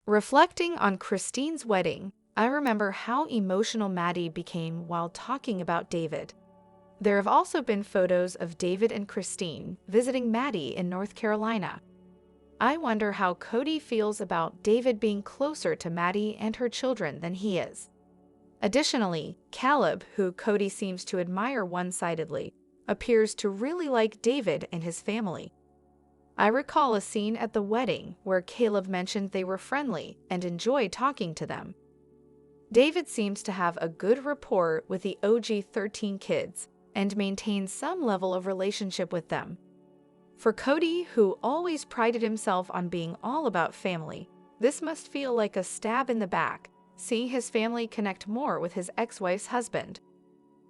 Reflecting on Christine's wedding, I remember how emotional Maddie became while talking about David. There have also been photos of David and Christine visiting Maddie in North Carolina. I wonder how Cody feels about David being closer to Maddie and her children than he is. Additionally, Caleb, who Cody seems to admire one-sidedly, appears to really like David and his family. I recall a scene at the wedding where Caleb mentioned they were friendly and enjoyed talking to them. David seems to have a good rapport with the OG 13 kids and maintains some level of relationship with them. For Cody, who always prided himself on being all about family, this must feel like a stab in the back, seeing his family connect more with his ex-wife's husband.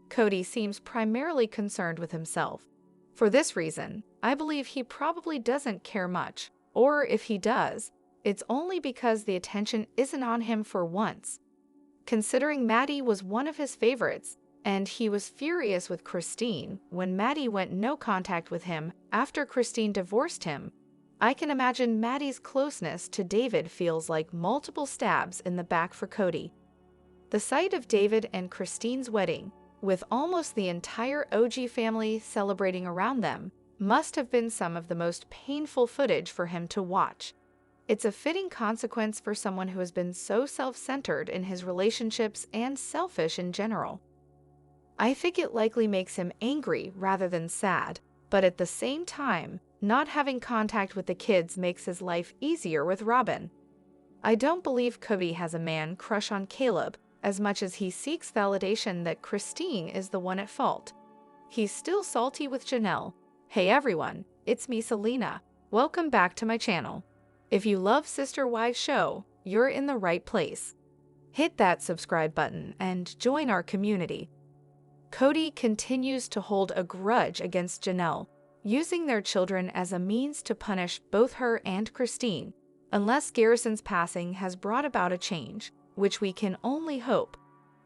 Cody seems primarily concerned with himself. For this reason, I believe he probably doesn't care much, or if he does, it's only because the attention isn't on him for once. Considering Maddie was one of his favorites, and he was furious with Christine when Maddie went no contact with him after Christine divorced him, I can imagine Maddie's closeness to David feels like multiple stabs in the back for Cody. The sight of David and Christine's wedding, with almost the entire OG family celebrating around them, must have been some of the most painful footage for him to watch. It's a fitting consequence for someone who has been so self-centered in his relationships and selfish in general. I think it likely makes him angry rather than sad, but at the same time, not having contact with the kids makes his life easier with Robin. I don't believe Cody has a man crush on Caleb as much as he seeks validation that Christine is the one at fault. He's still salty with Janelle. Hey everyone, it's me Selena. Welcome back to my channel. If you love Sister Wives show, you're in the right place. Hit that subscribe button and join our community. Cody continues to hold a grudge against Janelle, using their children as a means to punish both her and Christine, unless Garrison's passing has brought about a change, which we can only hope.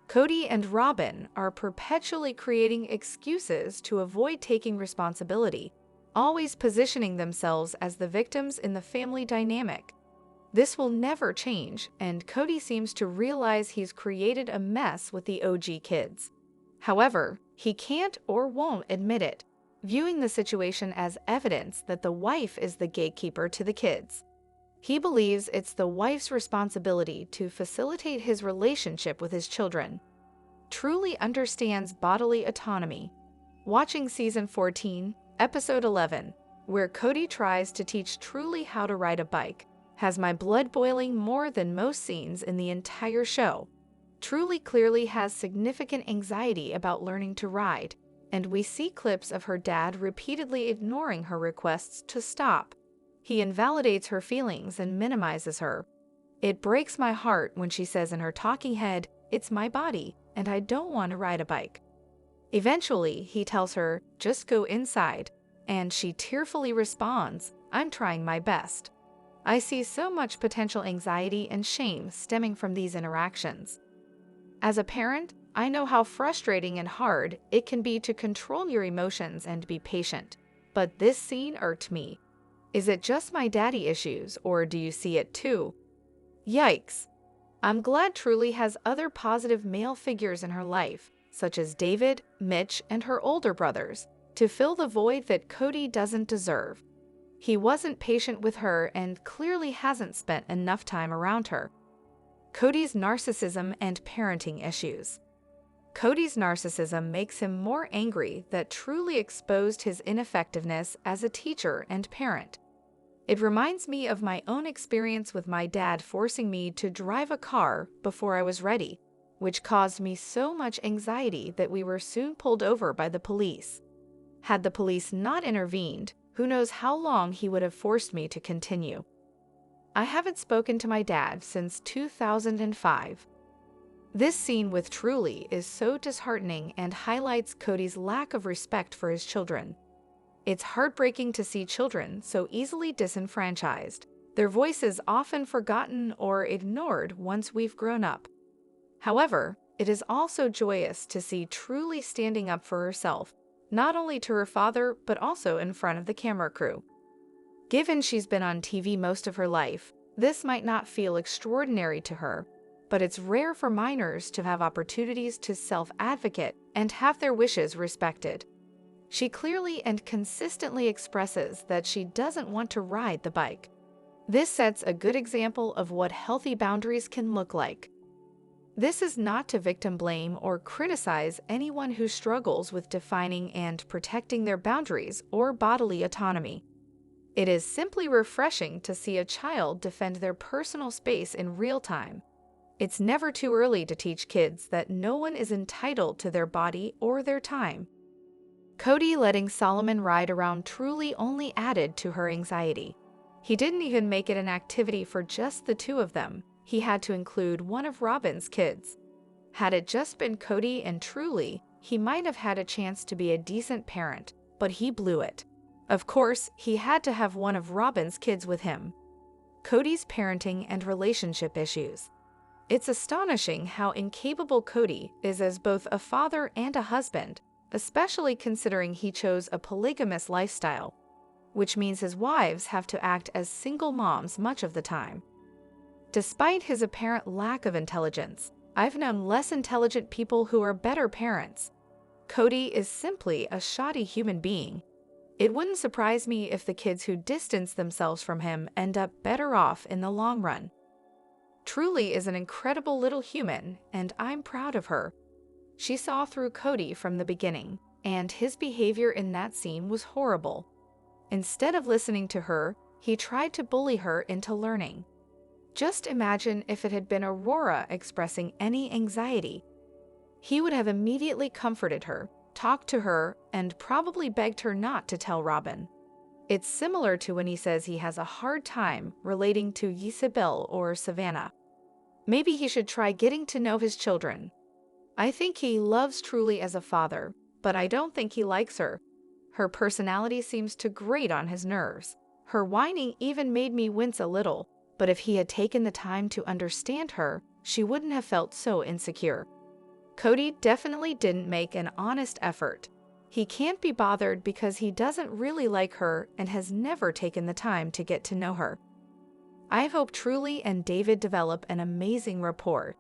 Cody and Robin are perpetually creating excuses to avoid taking responsibility, always positioning themselves as the victims in the family dynamic. This will never change, and Cody seems to realize he's created a mess with the OG kids. However, he can't or won't admit it, viewing the situation as evidence that the wife is the gatekeeper to the kids. He believes it's the wife's responsibility to facilitate his relationship with his children. Truly understands bodily autonomy. Watching season 14, episode 11, where Cody tries to teach Truly how to ride a bike, has my blood boiling more than most scenes in the entire show. Truly clearly has significant anxiety about learning to ride, and we see clips of her dad repeatedly ignoring her requests to stop. He invalidates her feelings and minimizes her. It breaks my heart when she says in her talking head, "It's my body, and I don't want to ride a bike." Eventually, he tells her, "Just go inside," and she tearfully responds, "I'm trying my best." I see so much potential anxiety and shame stemming from these interactions. As a parent, I know how frustrating and hard it can be to control your emotions and be patient, but this scene irked me. Is it just my daddy issues, or do you see it too? Yikes. I'm glad Truly has other positive male figures in her life, such as David, Mitch, and her older brothers, to fill the void that Cody doesn't deserve. He wasn't patient with her and clearly hasn't spent enough time around her. Cody's narcissism and parenting issues. Cody's narcissism makes him more angry that Truly exposed his ineffectiveness as a teacher and parent. It reminds me of my own experience with my dad forcing me to drive a car before I was ready, which caused me so much anxiety that we were soon pulled over by the police. Had the police not intervened, who knows how long he would have forced me to continue. I haven't spoken to my dad since 2005. This scene with Truly is so disheartening and highlights Cody's lack of respect for his children. It's heartbreaking to see children so easily disenfranchised, their voices often forgotten or ignored once we've grown up. However, it is also joyous to see Truly standing up for herself, not only to her father but also in front of the camera crew. Given she's been on TV most of her life, This might not feel extraordinary to her, but it's rare for minors to have opportunities to self-advocate and have their wishes respected. She clearly and consistently expresses that she doesn't want to ride the bike. This sets a good example of what healthy boundaries can look like. This is not to victim blame or criticize anyone who struggles with defining and protecting their boundaries or bodily autonomy. It is simply refreshing to see a child defend their personal space in real time. It's never too early to teach kids that no one is entitled to their body or their time. Cody letting Solomon ride around truly only added to her anxiety. He didn't even make it an activity for just the two of them. He had to include one of Robin's kids. Had it just been Cody and Truly, he might have had a chance to be a decent parent, but he blew it. Of course, he had to have one of Robin's kids with him. Cody's parenting and relationship issues. It's astonishing how incapable Cody is as both a father and a husband, especially considering he chose a polygamous lifestyle, which means his wives have to act as single moms much of the time. Despite his apparent lack of intelligence, I've known less intelligent people who are better parents. Cody is simply a shoddy human being. It wouldn't surprise me if the kids who distance themselves from him end up better off in the long run. Truly is an incredible little human, and I'm proud of her. She saw through Cody from the beginning, and his behavior in that scene was horrible. Instead of listening to her, he tried to bully her into learning. Just imagine if it had been Aurora expressing any anxiety. He would have immediately comforted her, talked to her, and probably begged her not to tell Robin. It's similar to when he says he has a hard time relating to Isabel or Savannah. Maybe he should try getting to know his children. I think he loves Truly as a father, but I don't think he likes her. Her personality seems to grate on his nerves. Her whining even made me wince a little, but if he had taken the time to understand her, she wouldn't have felt so insecure. Cody definitely didn't make an honest effort. He can't be bothered because he doesn't really like her and has never taken the time to get to know her. I hope Truly and David develop an amazing rapport.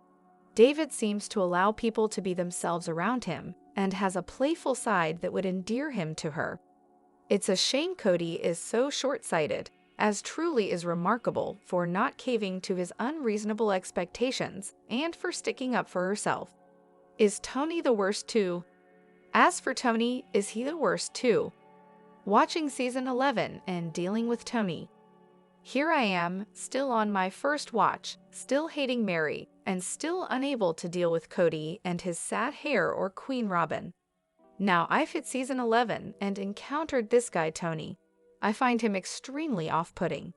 David seems to allow people to be themselves around him and has a playful side that would endear him to her. It's a shame Cody is so short-sighted, as Truly is remarkable for not caving to his unreasonable expectations and for sticking up for herself. Is Tony the worst too? As for Tony, is he the worst too? Watching season 11 and dealing with Tony. Here I am, still on my first watch, still hating Mary, and still unable to deal with Cody and his sad hair or Queen Robin. Now I've hit season 11 and encountered this guy Tony. I find him extremely off-putting.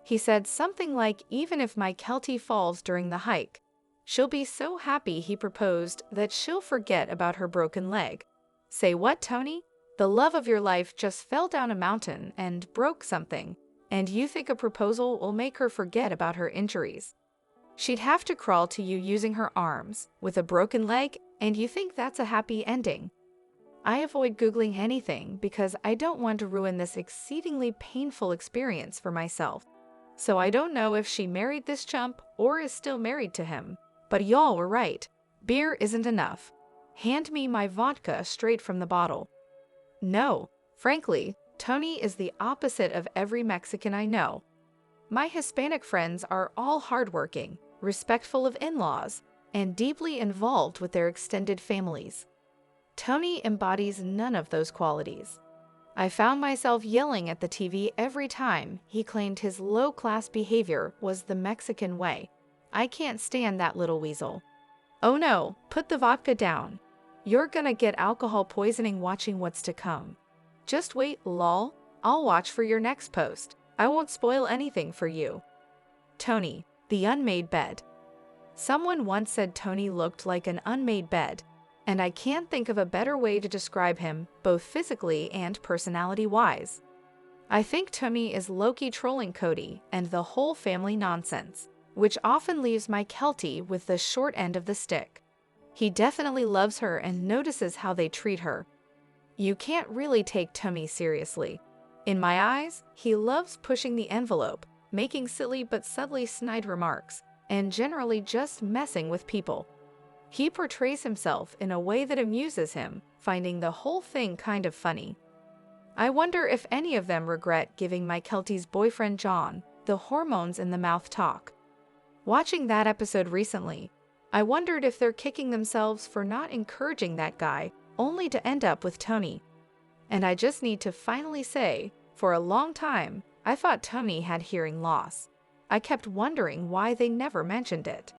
He said something like, even if my Keltie falls during the hike, she'll be so happy he proposed that she'll forget about her broken leg. Say what, Tony? The love of your life just fell down a mountain and broke something, and you think a proposal will make her forget about her injuries? She'd have to crawl to you using her arms, with a broken leg, and you think that's a happy ending? I avoid Googling anything because I don't want to ruin this exceedingly painful experience for myself. So I don't know if she married this chump or is still married to him. But y'all were right. Beer isn't enough. Hand me my vodka straight from the bottle. No, frankly, Tony is the opposite of every Mexican I know. My Hispanic friends are all hardworking, respectful of in-laws, and deeply involved with their extended families. Tony embodies none of those qualities. I found myself yelling at the TV every time he claimed his low-class behavior was the Mexican way. I can't stand that little weasel. Oh no, put the vodka down. You're gonna get alcohol poisoning watching what's to come. Just wait, lol. I'll watch for your next post. I won't spoil anything for you. Tony, the unmade bed. Someone once said Tony looked like an unmade bed, and I can't think of a better way to describe him, both physically and personality-wise. I think Tony is low-key trolling Cody and the whole family nonsense, which often leaves my Keltie with the short end of the stick. He definitely loves her and notices how they treat her. You can't really take Tony seriously. In my eyes, he loves pushing the envelope, making silly but subtly snide remarks, and generally just messing with people. He portrays himself in a way that amuses him, finding the whole thing kind of funny. I wonder if any of them regret giving Mykelti's boyfriend John the hormones in the mouth talk. Watching that episode recently, I wondered if they're kicking themselves for not encouraging that guy, only to end up with Tony. And I just need to finally say, for a long time, I thought Tony had hearing loss. I kept wondering why they never mentioned it.